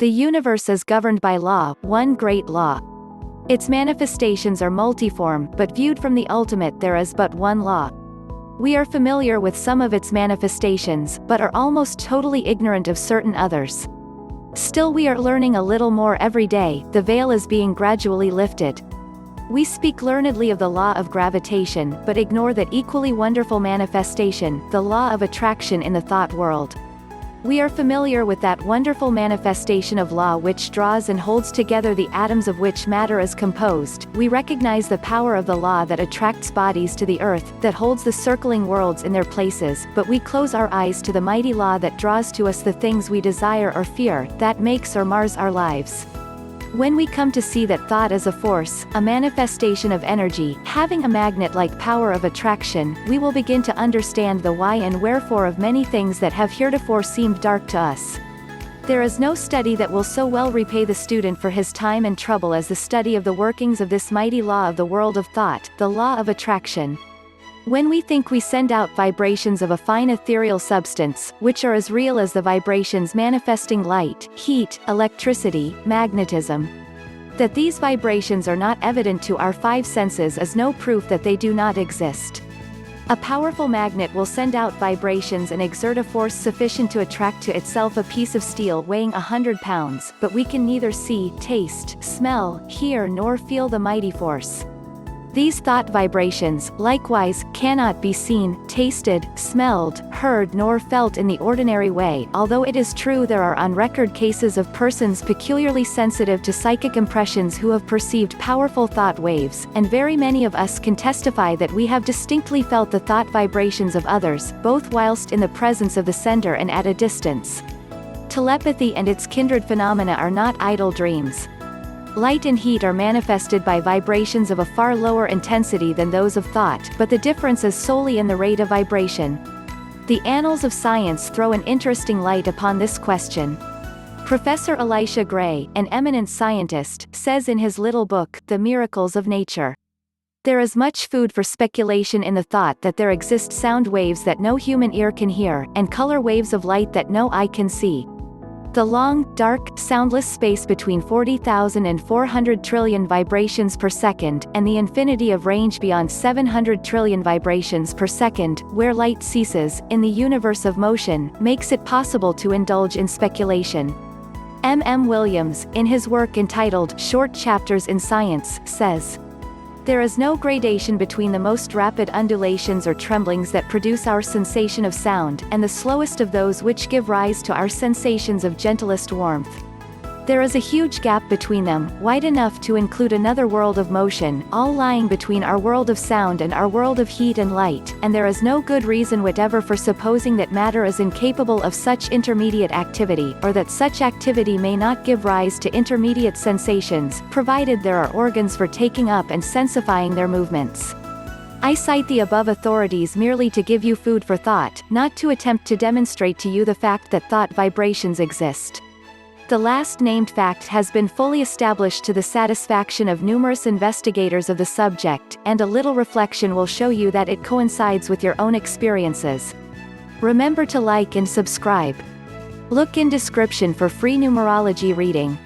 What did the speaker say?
The universe is governed by law, one great law. Its manifestations are multiform, but viewed from the ultimate there is but one law. We are familiar with some of its manifestations, but are almost totally ignorant of certain others. Still, we are learning a little more every day, the veil is being gradually lifted. We speak learnedly of the law of gravitation, but ignore that equally wonderful manifestation, the law of attraction in the thought world. We are familiar with that wonderful manifestation of law which draws and holds together the atoms of which matter is composed. We recognize the power of the law that attracts bodies to the earth, that holds the circling worlds in their places, but we close our eyes to the mighty law that draws to us the things we desire or fear, that makes or mars our lives. When we come to see that thought is a force, a manifestation of energy, having a magnet-like power of attraction, we will begin to understand the why and wherefore of many things that have heretofore seemed dark to us. There is no study that will so well repay the student for his time and trouble as the study of the workings of this mighty law of the world of thought, the law of attraction. When we think we send out vibrations of a fine ethereal substance, which are as real as the vibrations manifesting light, heat, electricity, magnetism. That these vibrations are not evident to our five senses is no proof that they do not exist. A powerful magnet will send out vibrations and exert a force sufficient to attract to itself a piece of steel weighing 100 pounds, but we can neither see, taste, smell, hear nor feel the mighty force. These thought vibrations, likewise, cannot be seen, tasted, smelled, heard nor felt in the ordinary way, although it is true there are on record cases of persons peculiarly sensitive to psychic impressions who have perceived powerful thought waves, and very many of us can testify that we have distinctly felt the thought vibrations of others, both whilst in the presence of the sender and at a distance. Telepathy and its kindred phenomena are not idle dreams. Light and heat are manifested by vibrations of a far lower intensity than those of thought, but the difference is solely in the rate of vibration. The annals of science throw an interesting light upon this question. Professor Elisha Gray, an eminent scientist, says in his little book, The Miracles of Nature, "There is much food for speculation in the thought that there exist sound waves that no human ear can hear, and color waves of light that no eye can see. The long, dark, soundless space between 40,000 and 400 trillion vibrations per second, and the infinity of range beyond 700 trillion vibrations per second, where light ceases, in the universe of motion, makes it possible to indulge in speculation." M. Williams, in his work entitled Short Chapters in Science, says, "There is no gradation between the most rapid undulations or tremblings that produce our sensation of sound, and the slowest of those which give rise to our sensations of gentlest warmth. There is a huge gap between them, wide enough to include another world of motion, all lying between our world of sound and our world of heat and light, and there is no good reason whatever for supposing that matter is incapable of such intermediate activity, or that such activity may not give rise to intermediate sensations, provided there are organs for taking up and sensifying their movements. I cite the above authorities merely to give you food for thought, not to attempt to demonstrate to you the fact that thought vibrations exist. The last named fact has been fully established to the satisfaction of numerous investigators of the subject, and a little reflection will show you that it coincides with your own experiences. Remember to like and subscribe. Look in description for free numerology reading.